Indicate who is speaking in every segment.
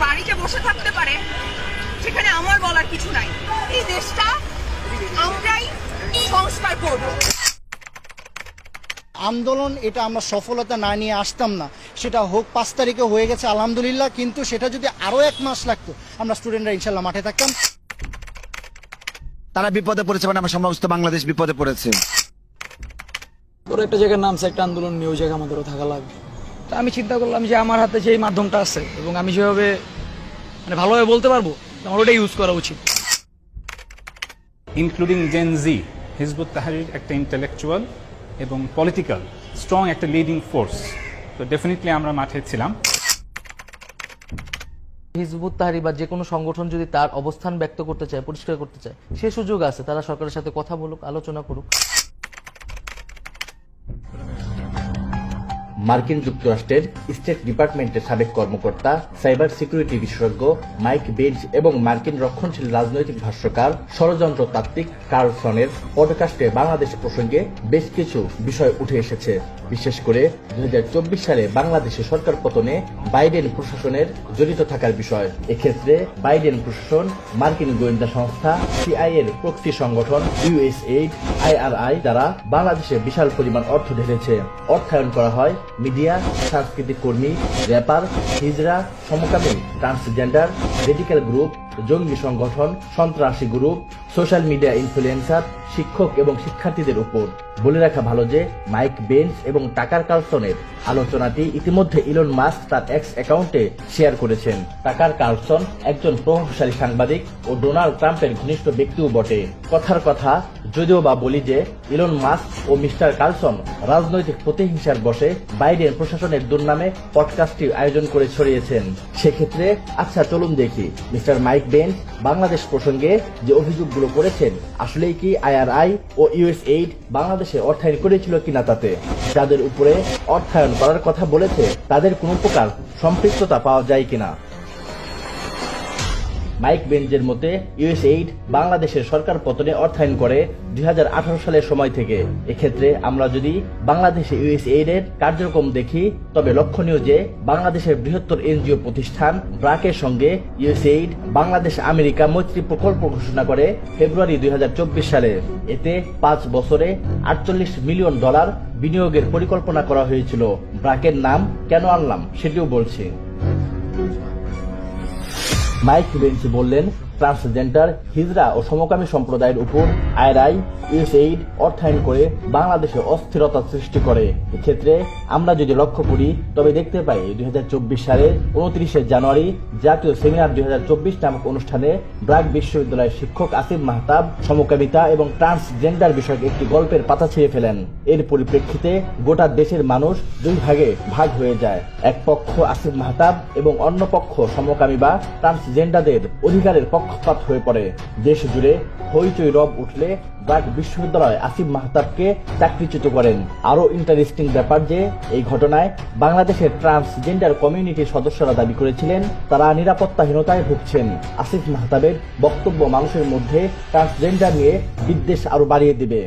Speaker 1: বাড়িতে বসে থাকতে পারে, সেখানে আমার বলার কিছু নাই। এই দেশটা আমরাই সংস্কার করব।
Speaker 2: আন্দোলন এটা আমরা সফলতা না নিয়ে আসতাম না, সেটা হোক 5 তারিখে হয়ে গেছে আলহামদুলিল্লাহ, কিন্তু সেটা যদি আরো 1 মাস লাগতো আমরা স্টুডেন্টরা ইনশাল্লাহ মাঠে থাকতাম।
Speaker 3: তারা বিপদে পড়েছে, মানে আমার সমস্ত বাংলাদেশ বিপদে পড়েছে।
Speaker 4: ওরা একটা জায়গায় নামছে, একটা আন্দোলন নিয়ে ওই জায়গায় আমাদেরও থাকা লাগবে। তা আমি চিন্তা করলাম যে আমার হাতে যে মাধ্যমটা আছে এবং আমি যেভাবে মানে ভালোভাবে বলতে পারবো, আমার ওটাই ইউজ করা উচিত।
Speaker 5: ইনক্লুডিং জেন জি, হিজবুত তাহরির একটা ইন্টেলেকচুয়াল এবং পলিটিক্যাল স্ট্রং একটা লিডিং ফোর্স। তো ডেফিনেটলি আমরা মাঠে ছিলাম।
Speaker 6: হিজবুত তাহরির বা যে কোনো সংগঠন যদি তার অবস্থান ব্যক্ত করতে চায়, পরিষ্কার করতে চায়, সে সুযোগ আছে। তারা সরকারের সাথে কথা বলুক, আলোচনা করুক।
Speaker 7: মার্কিন যুক্তরাষ্ট্রের স্টেট ডিপার্টমেন্টের সাবেক কর্মকর্তা, সাইবার সিকিউরিটি বিশেষজ্ঞ মাইক বেঞ্চ এবং মার্কিন রক্ষণশীল রাজনৈতিক ভাষ্যকার ষড়যন্ত্রতাত্ত্বিক কার্লসনের পডকাস্টে বাংলাদেশ প্রসঙ্গে বেশ কিছু বিষয় উঠে এসেছে। বিশেষ করে 2024 সালে বাংলাদেশে সরকার পতনে বাইডেন প্রশাসনের জড়িত থাকার বিষয়। এক্ষেত্রে বাইডেন প্রশাসন মার্কিন গোয়েন্দা সংস্থা সিআইএ এর প্রক্সি সংগঠন ইউএসএইড আইআরআই দ্বারা বাংলাদেশে বিশাল পরিমাণ অর্থ ঢেলেছে। অর্থায়ন করা হয় মিডিয়া, সাংস্কৃতিক কর্মী, র্যাপার, হিজড়া, সমকামী, ট্রান্সজেন্ডার, রেডিক্যাল গ্রুপ, জঙ্গি সংগঠন, সন্ত্রাসী গ্রুপ, সোশ্যাল মিডিয়া ইনফ্লুয়েন্সার, শিক্ষক এবং শিক্ষার্থীদের উপর। বলে রাখা ভালো যে মাইক বেঞ্চ এবং টাকার কার্লসনের আলোচনাটি ইতিমধ্যে ইলন মাস্ক তার এক্স অ্যাকাউন্টে শেয়ার করেছেন। টাকার কার্লসন একজন প্রভাবশালী সাংবাদিক ও ডোনাল্ড ট্রাম্পের ঘনিষ্ঠ ব্যক্তিও বটে। কথার কথা, যদিও বা বলি যে ইলন মাস্ক ও মিস্টার কার্লসন রাজনৈতিক প্রতিহিংসার বশে বাইডেন প্রশাসনের দুর্নামে পডকাস্টটি আয়োজন করে ছড়িয়েছেন, সেক্ষেত্রে আচ্ছা চলুন দেখি মিস্টার মাইক বেঞ্চ বাংলাদেশ প্রসঙ্গে যে অভিযোগগুলো করেছেন আসলেই কি আইআরআই ও ইউএসএইড বাংলাদেশে অর্থায়ন করেছিল কিনা, তাতে যাদের উপরে অর্থায়ন করার কথা বলেছে তাদের কোনো প্রকার সম্পৃক্ততা পাওয়া যায় কিনা। মাইক বেঞ্চের মতে ইউএসএইড বাংলাদেশের সরকার পতনে অর্থায়ন করে 2018 সালের সময় থেকে। এক্ষেত্রে আমরা যদি বাংলাদেশে ইউএসএইড এর কার্যক্রম দেখি, তবে লক্ষণীয় যে বাংলাদেশের বৃহত্তর এনজিও প্রতিষ্ঠান ব্রাকের সঙ্গে ইউএসএইড বাংলাদেশ আমেরিকা মৈত্রী প্রকল্প ঘোষণা করে ফেব্রুয়ারি 2024 সালে। এতে 5 বছরে $48 মিলিয়ন বিনিয়োগের পরিকল্পনা করা হয়েছিল। ব্রাকের নাম কেন আনলাম সেটিও বলছি। মাইক বেঞ্চ বললেন, ট্রান্সজেন্ডার, হিজড়া ও সমকামী সম্প্রদায়ের উপর আইআরআই, ইউএসএইড অর্থায়ন করে বাংলাদেশে অস্থিরতা সৃষ্টি করে। এক্ষেত্রে আমরা যদি লক্ষ্য করি তবে দেখতে পাই 2024 সালের 29 জানুয়ারি জাতীয় সেমিনার 2024 নামক অনুষ্ঠানে ব্রাক বিশ্ববিদ্যালয়ের শিক্ষক আসিফ মাহতাব সমকামিতা এবং ট্রান্সজেন্ডার বিষয়ক একটি গল্পের পাতা ছিঁড়ে ফেলেন। এর পরিপ্রেক্ষিতে গোটা দেশের মানুষ 2 ভাগে ভাগ হয়ে যায়। এক পক্ষ আসিফ মাহতাব এবং অন্য পক্ষ সমকামী বা ট্রান্সজেন্ডারদের অধিকারের পক্ষপাত হয়ে পড়ে। দেশ জুড়ে হইচই রব উঠলে ব্রাক বিশ্ববিদ্যালয় আসিফ মাহতাবকে চাকরিচ্যুত করেন। আরো ইন্টারেস্টিং ব্যাপার যে এই ঘটনায় বাংলাদেশের ট্রান্সজেন্ডার কমিউনিটির সদস্যরা দাবি করেছিলেন তারা নিরাপত্তাহীনতায় ভুগছেন। আসিফ মাহতাবের বক্তব্য মানুষের মধ্যে ট্রান্সজেন্ডার নিয়ে বিদ্বেষ আরো বাড়িয়ে দিবে।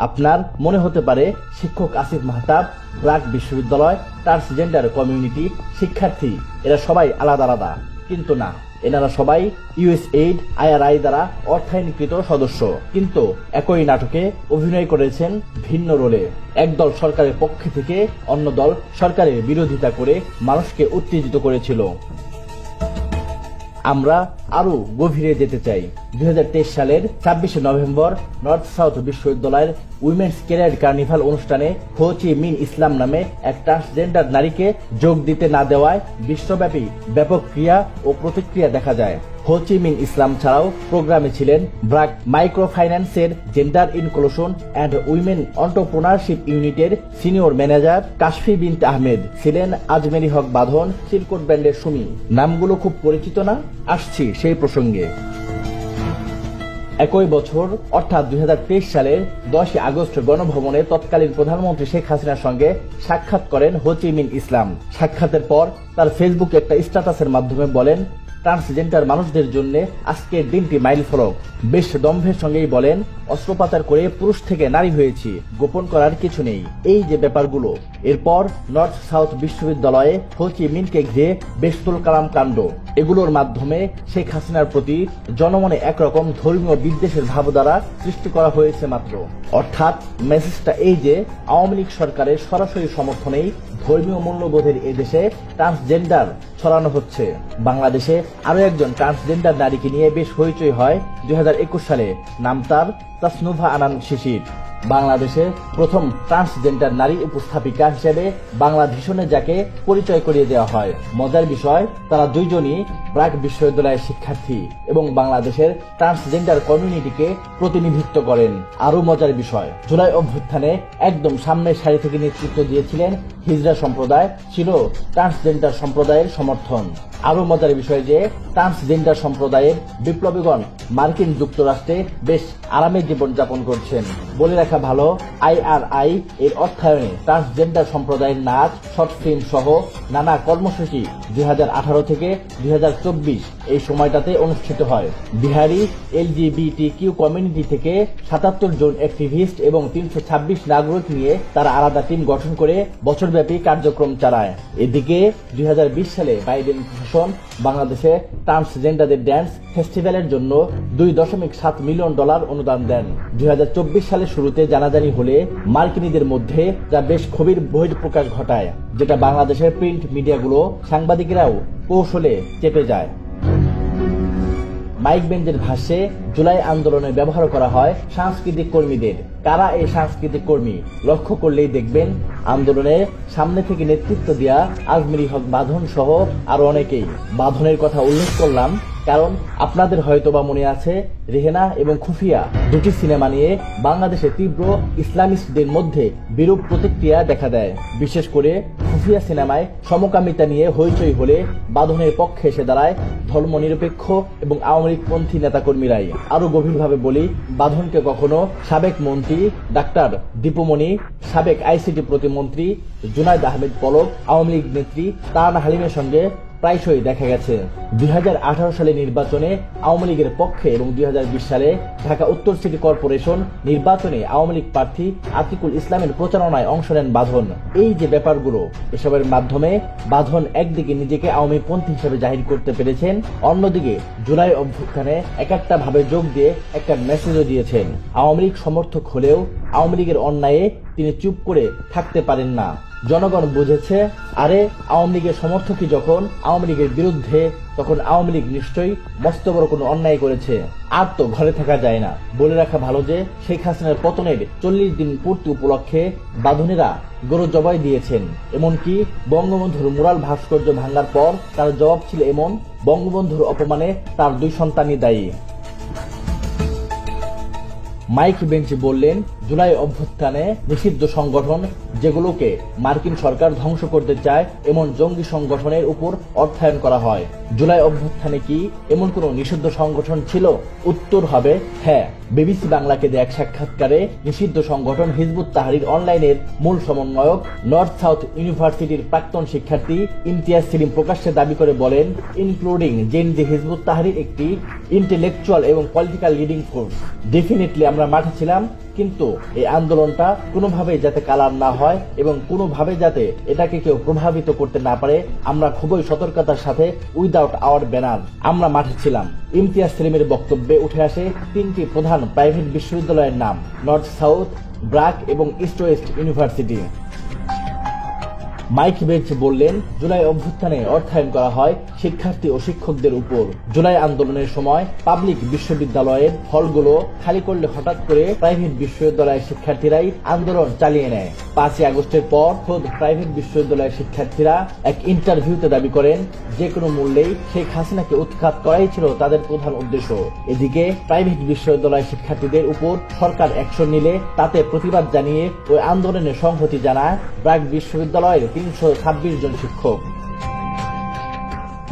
Speaker 7: আপনার মনে হতে পারে শিক্ষক আসিফ মাহতাব, ব্রাক বিশ্ববিদ্যালয়, ট্রান্সজেন্ডার কমিউনিটি, শিক্ষার্থী এরা সবাই আলাদা আলাদা, কিন্তু না, এনারা সবাই ইউএসএইড আইআরআই দ্বারা অর্থায়নকৃত সদস্য, কিন্তু একই নাটকে অভিনয় করেছেন ভিন্ন রোলে। একদল সরকারের পক্ষে থেকে অন্য দল সরকারের বিরোধিতা করে মানুষকে উত্তেজিত করেছিল। আমরা আরো গভীরে যেতে চাই। 2023 সালের 26 নভেম্বর নর্থ সাউথ বিশ্ববিদ্যালয়ের উইমেন্স ক্যারিয়ার কার্নিভাল অনুষ্ঠানে হো চি মিন ইসলাম নামে এক ট্রান্সজেন্ডার নারীকে যোগ দিতে না দেওয়ায় বিশ্বব্যাপী ব্যাপক ক্রিয়া ও প্রতিক্রিয়া দেখা যায়। হো চি মিন ইসলাম ছাড়াও প্রোগ্রামে ছিলেন ব্রাক মাইক্রো ফাইন্যান্সের gender inclusion and women entrepreneurship ইউনিটের সিনিয়র ম্যানেজার কাশফি বিনতে আহমেদ, ছিলেন আজমেরি হক বাঁধন, সিলকোট ব্যান্ডের সুমি। নামগুলো খুব পরিচিত না? আসছি সেই প্রসঙ্গে। একই বছর অর্থাৎ 2023 সালের 10 আগস্ট গণভবনে তৎকালীন প্রধানমন্ত্রী শেখ হাসিনার সঙ্গে সাক্ষাৎ করেন হো চি মিন ইসলাম। সাক্ষাতের পর তার ফেসবুকে একটা স্ট্যাটাসের মাধ্যমে বলেন, ট্রান্সজেন্ডার মানুষদের জন্য আজকের দিনটি মাইল ফলক। বেশ দম্ভের সঙ্গেই বলেন, অস্ত্রোপচার করে পুরুষ থেকে নারী হয়েছি, গোপন করার কিছু নেই। এই যে ব্যাপারগুলো। এরপর নর্থ সাউথ বিশ্ববিদ্যালয়ে হো চি মিনকে ঘিরে বেশ তুলকালাম কাণ্ড। এগুলোর মাধ্যমে শেখ হাসিনার প্রতি জনমনে একরকম ধর্মীয় বিদ্বেষের ভাবধারা সৃষ্টি করা হয়েছে মাত্র। অর্থাৎ মেসেজটা এই যে আওয়ামী লীগ সরকারের সরাসরি সমর্থনেই ধর্মীয় মূল্যবোধের এদেশে ট্রান্সজেন্ডার ছড়ানো হচ্ছে। বাংলাদেশে আরো একজন ট্রান্সজেন্ডার নারীকে নিয়ে বেশ হইচই হয় 2021 সালে। নাম তার তাসনুভা আনান শিশির। বাংলাদেশে প্রথম ট্রান্সজেন্ডার নারী উপস্থাপিকা হিসেবে বাংলাদেশনে যাকে পরিচয় করিয়ে দেওয়া হয়। মজার বিষয়, তারা দুইজনই ব্র্যাক বিশ্ববিদ্যালয়ের শিক্ষার্থী এবং বাংলাদেশের ট্রান্সজেন্ডার কমিউনিটিকে প্রতিনিধিত্ব করেন। আরো মজার বিষয়, জুলাই অভ্যুত্থানে একদম সামনের সারি থেকে নেতৃত্ব দিয়েছিলেন হিজড়া সম্প্রদায়, ছিল ট্রান্সজেন্ডার সম্প্রদায়ের সমর্থন। আরো মজার বিষয় যে ট্রান্সজেন্ডার সম্প্রদায়ের বিপ্লবীগণ মার্কিন যুক্তরাষ্ট্রে বেশ আরামে জীবনযাপন করছেন। বলে রাখা ভালো, IRI এর অর্থায়নে ট্রান্সজেন্ডার সম্প্রদায়ের নাচ, শর্ট ফিল্ম সহ নানা কর্মসূচি 2018 থেকে 2024 এই সময়টাতে অনুষ্ঠিত হয়। বিহারি LGBTQ কমিউনিটি থেকে 77 জন অ্যাক্টিভিস্ট এবং 326 নাগরিক নিয়ে তারা আলাদা টিম গঠন করে বছরব্যাপী কার্যক্রম চালায়। এদিকে 2020 সালে বাইডেন প্রশাসন বাংলাদেশে ট্রান্সজেন্ডারদের ড্যান্স ফেস্টিভ্যালের জন্য $2.7 মিলিয়ন অনুদান দেন। 2024 সালের শুরুতে জানাজানি হলে মার্কিনীদের মধ্যে যা বেশ ক্ষোভের বহিঃপ্রকাশ ঘটায়, যেটা বাংলাদেশের প্রিন্ট মিডিয়াগুলো সাংবাদিকেরাও কৌশলে চেপে যায়। মাইক বেঞ্চের ভাষ্যে জুলাই আন্দোলনে ব্যবহার করা হয় সাংস্কৃতিক কর্মীদের। কারা এই সাংস্কৃতিক কর্মী? লক্ষ্য করলেই দেখবেন আন্দোলনে সামনে থেকে নেতৃত্ব দেয়া আজমিরি হক বাঁধন সহ আরো অনেকেই। বাঁধনের কথা উল্লেখ করলাম কারণ আপনাদের হয়তোবা মনে আছে, রেহেনা এবং খুফিয়া দুটি সিনেমা নিয়ে বাংলাদেশে তীব্র ইসলামিস্টদের মধ্যে বিরূপ প্রতিক্রিয়া দেখা দেয়। বিশেষ করে খুফিয়া সিনেমায় সমকামিতা নিয়ে হইচই হলে বাঁধনের পক্ষে এসে দাঁড়ায় ধর্মনিরপেক্ষ এবং আওয়ামী লীগপন্থী নেতাকর্মীরাই। আরো গভীরভাবে বলি, বাঁধনকে কখনো সাবেক মন্ত্রী ডাক্তার দীপুমণি, সাবেক ICT প্রতিমন্ত্রী জুনায়েদ আহমেদ পলক, আওয়ামী লীগ নেত্রী তারানা হালিমের সঙ্গে প্রায়শই দেখা গেছে। 2018 সালে নির্বাচনে আওয়ামী লীগের পক্ষে এবং 2020 সালে ঢাকা উত্তর সিটি কর্পোরেশন নির্বাচনে আওয়ামী লীগ প্রার্থী আতিকুল ইসলামের প্রচারণায় অংশ নেন বাঁধন। এই যে ব্যাপারগুলো, এসবের মাধ্যমে বাঁধন একদিকে নিজেকে আওয়ামী পন্থী হিসেবে জাহির করতে পেরেছেন, অন্যদিকে জুলাই অভ্যুত্থানে একটা ভাবে যোগ দিয়ে একটা মেসেজও দিয়েছেন। আওয়ামী লীগ সমর্থক হলেও আওয়ামী লীগের অন্যায়ে তিনি চুপ করে থাকতে পারেন না। জনগণ বুঝেছে, আরে আওয়ামী লীগের সমর্থকই যখন আওয়ামী লীগের বিরুদ্ধে, তখন আওয়ামী লীগ নিশ্চয়ই মস্ত বড় কোনো অন্যায় করেছে, আর তো ঘরে থাকা যায় না। বলে রাখা ভালো যে শেখ হাসিনার পতনের 40 দিন পূর্তি উপলক্ষে বাঁধনেরা গরু জবাই দিয়েছেন। এমনকি বঙ্গবন্ধুর মুরাল ভাস্কর্য ভাঙার পর তার জবাব ছিল এমন, বঙ্গবন্ধুর অপমানে তার 2 সন্তানই দায়ী। মাইক বেঞ্চে বললেন, জুলাই অভ্যুত্থানে নিষিদ্ধ সংগঠন যেগুলোকে মার্কিন সরকার ধ্বংস করতে চায় এমন জঙ্গি সংগঠনের উপর অর্থায়ন করা হয়। জুলাই অভ্যুত্থানে কি এমন কোন নিষিদ্ধ সংগঠন ছিল? উত্তর হবে হ্যাঁ। বিবিসি বাংলাকে দেয়া এক সাক্ষাৎকারে নিষিদ্ধ সংগঠন হিজবুত তাহরির অনলাইনের মূল সমন্বয়ক নর্থ সাউথ ইউনিভার্সিটির প্রাক্তন শিক্ষার্থী ইমতিয়াজ সেলিম প্রকাশ্যে দাবি করে বলেন, ইনক্লুডিং জেএনজি হিজবুত তাহরির একটি ইন্টেলেকচুয়াল এবং পলিটিক্যাল লিডিং ফোর্স। ডেফিনেটলি আমরা মাঠে ছিলাম, কিন্তু এই আন্দোলনটা কোনোভাবেই যাতে কালার না হয় এবং কোনোভাবে যাতে এটাকে কেউ প্রভাবিত করতে না পারে, আমরা খুবই সতর্কতার সাথে উইদাউট আওয়ার ব্যানার আমরা মাঠে ছিলাম। ইমতিয়াজ সেলিমের বক্তব্যে উঠে আসে 3টি প্রধান প্রাইভেট বিশ্ববিদ্যালয়ের নাম, নর্থ সাউথ, ব্র্যাক এবং ইস্ট ওয়েস্ট ইউনিভার্সিটি। মাইক বেঞ্চ বললেন, জুলাই অভ্যুত্থানে অর্থায়ন করা হয় শিক্ষার্থী ও শিক্ষকদের উপর। জুলাই আন্দোলনের সময় পাবলিক বিশ্ববিদ্যালয়ের হলগুলো খালি করলে হঠাৎ করে প্রাইভেট বিশ্ববিদ্যালয়ের শিক্ষার্থীরাই আন্দোলন চালিয়ে নেয়। 5ই আগস্টের পর খোদ প্রাইভেট বিশ্ববিদ্যালয়ের শিক্ষার্থীরা এক ইন্টারভিউতে দাবি করেন, যে কোনো মূল্যেই শেখ হাসিনাকে উৎখাত করাই ছিল তাদের প্রধান উদ্দেশ্য। এদিকে প্রাইভেট বিশ্ববিদ্যালয়ের শিক্ষার্থীদের উপর সরকার অ্যাকশন নিলে তাতে প্রতিবাদ জানিয়ে ওই আন্দোলনে সংহতি জানায় ব্র্যাক বিশ্ববিদ্যালয়ের 326 জন শিক্ষক।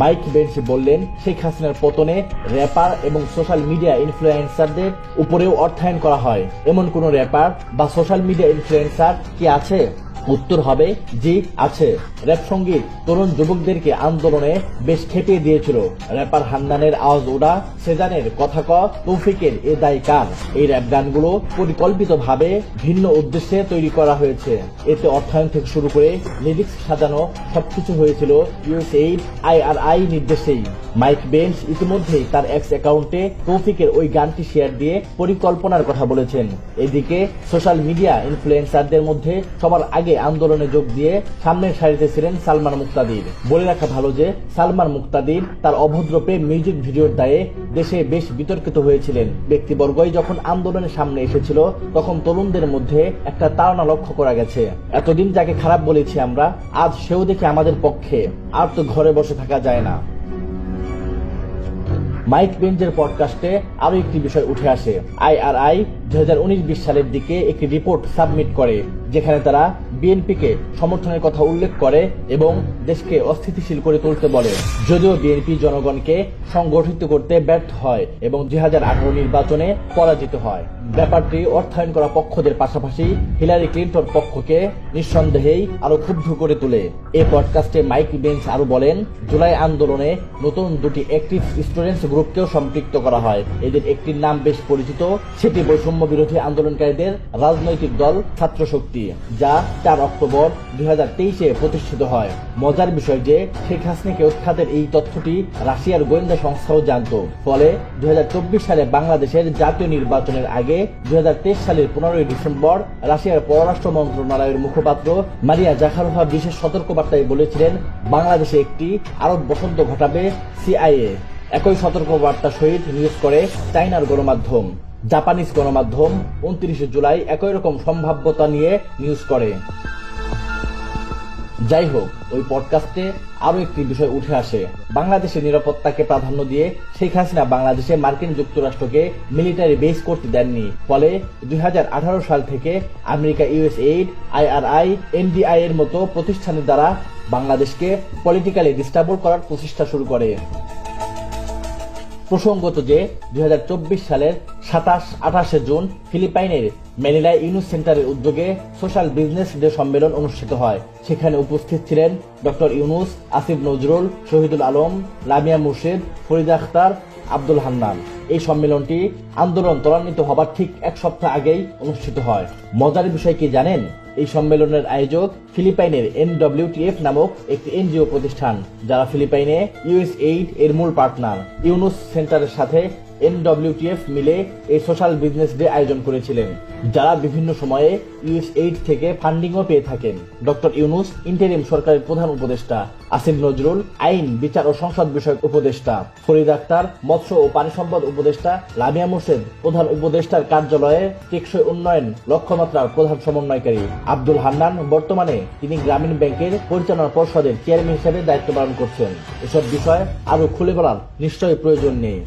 Speaker 7: মাইক বেঞ্চ বললেন, শেখ হাসিনার পতনে র্যাপার এবং সোশ্যাল মিডিয়া ইনফ্লুয়েন্সারদের উপরেও অর্থায়ন করা হয়। এমন কোন র্যাপার বা সোশ্যাল মিডিয়া ইনফ্লুয়েন্সার কি আছে? উত্তর হবে জি আছে। র্যাপ সঙ্গীত তরুণ যুবকদেরকে আন্দোলনে বেশ খেপিয়ে দিয়েছিল। র্যাপার হান্নানের আওয়াজ ওড়া, সেজানের কথা ক, তৌফিকের এ দায় কার, এই র্যাপ গানগুলো পরিকল্পিতভাবে ভিন্ন উদ্দেশ্যে তৈরি করা হয়েছে। এতে অর্থায়ন থেকে শুরু করে লিরিক্স সাজানো সবকিছু হয়েছিল ইউএসএইড IRI নির্দেশেই। মাইক বেঞ্চ ইতিমধ্যেই তার এক্স অ্যাকাউন্টে তৌফিকের ওই গানটি শেয়ার দিয়ে পরিকল্পনার কথা বলেছেন। এদিকে সোশ্যাল মিডিয়া ইনফ্লুয়েন্সারদের মধ্যে সবার আগে আন্দোলনে যোগ দিয়ে সামনের সারিতে ছিলেন সালমান মুক্তাদির। বলে রাখা ভালো যে সালমান মুক্তাদির তার অভদ্র প্রেম মিউজিক ভিডিওর দায়ে দেশে বেশ বিতর্কিত হয়েছিলেন। ব্যক্তিবর্গই যখন আন্দোলনের সামনে এসেছিল তখন তরুণদের মধ্যে একটা তাড়না লক্ষ্য করা গেছে। এতদিন যাকে খারাপ বলেছি আমরা, আজ সেও দেখে আমাদের পক্ষে। আর তো ঘরে বসে থাকা যায় না। মাইক বেঞ্চের পডকাস্টে আরো একটি বিষয় উঠে আসে। IRI 2019-20 সালের দিকে একটি রিপোর্ট সাবমিট করে, যেখানে তারা বিএনপিকে সমর্থনের কথা উল্লেখ করে এবং দেশকে অস্থিতিশীল করে তুলতে বলে। যদিও বিএনপি জনগণকে সংগঠিত করতে ব্যর্থ হয় এবং 2018 নির্বাচনে পরাজিত হয়। ব্যাপারটি অর্থায়ন করা পক্ষদের পাশাপাশি হিলারি ক্লিন্টন পক্ষকে নিঃসন্দেহেই আরো ক্ষুব্ধ করে তোলে। এই পডকাস্টে মাইক বেঞ্চ আরো বলেন, জুলাই আন্দোলনে নতুন দুটি অ্যাক্টিভ স্টুডেন্টস গ্রুপকেও সম্পৃক্ত করা হয়। এদের একটির নাম বেশ পরিচিত, সেটি বৈষম্য বিরোধী আন্দোলনকারীদের রাজনৈতিক দল ছাত্র শক্তি, যা 4 অক্টোবর 2023-এ প্রতিষ্ঠিত হয়। মজার বিষয় যে শেখ হাসিনাকে উৎখাতের এই তথ্যটি রাশিয়ার গোয়েন্দা সংস্থাও জানত। ফলে 2024 সালে বাংলাদেশের জাতীয় নির্বাচনের আগে 2023 সালের 15 ডিসেম্বর রাশিয়ার পররাষ্ট্র মন্ত্রণালয়ের মুখপাত্র মারিয়া জাখারোভা বিশেষ সতর্কবার্তায় বলেছিলেন, বাংলাদেশে একটি আরব বসন্ত ঘটাবে CIA। একই সতর্কবার্তা সহিত নিউজ করে চাইনার গণমাধ্যম। জাপানিজ গণমাধ্যম 29 জুলাই একই রকম সম্ভাব্যতা নিয়ে নিউজ করে। যাই হোক, ওই পডকাস্টে আরো একটি বিষয় উঠে আসে। বাংলাদেশের নিরাপত্তাকে প্রাধান্য দিয়ে শেখ হাসিনা বাংলাদেশে মার্কিন যুক্তরাষ্ট্রকে মিলিটারি বেস করতে দেননি। ফলে 2018 সাল থেকে আমেরিকা USAID, IRI, NDI এর মতো প্রতিষ্ঠানের দ্বারা বাংলাদেশকে পলিটিক্যালি ডিস্টার্ব করার প্রচেষ্টা শুরু করে। প্রসঙ্গত যে 2024 সালের 27-28 জুন ফিলিপাইনের ম্যানিলায় ইউনুস সেন্টারের উদ্যোগে সোশ্যাল বিজনেস ডে সম্মেলন অনুষ্ঠিত হয়। সেখানে উপস্থিত ছিলেন ডক্টর ইউনুস, আসিফ নজরুল, শহীদুল আলম, লামিয়া মুর্শিদ, ফরিদা আখতার, আব্দুল হান্নান। এই সম্মেলনটি আন্দোলন ত্বরান্বিত হবার ঠিক 1 সপ্তাহ আগেই অনুষ্ঠিত হয়। মজার বিষয় কি জানেন? এই সম্মেলনের আয়োজক ফিলিপাইনের NWTF নামক একটি NGO প্রতিষ্ঠান, যারা ফিলিপাইনে USAID এর মূল পার্টনার। ইউনুস সেন্টারের সাথে NWTF মিলে এই সোশ্যাল বিজনেস ডে আয়োজন করেছিলেন, যারা বিভিন্ন সময়ে USAID থেকে ফান্ডিংও পেয়ে থাকেন। ডক্টর ইউনুস ইন্টারিম সরকারের প্রধান উপদেষ্টা, আসিফ নজরুল আইন, বিচার ও সংসদ বিষয়ক উপদেষ্টা, ফরিদ আখতার মৎস্য ও পানি সম্পদ উপদেষ্টা, লামিয়া মুর্শিদ প্রধান উপদেষ্টার কার্যালয়ে টেকসই উন্নয়ন লক্ষ্যমাত্রার প্রধান সমন্বয়কারী, আব্দুল হান্নান বর্তমানে তিনি গ্রামীণ ব্যাংকের পরিচালনা পর্ষদের চেয়ারম্যান হিসেবে দায়িত্ব পালন করছেন। এসব বিষয় আরো খুলে বলার নিশ্চয়ই প্রয়োজন নেই।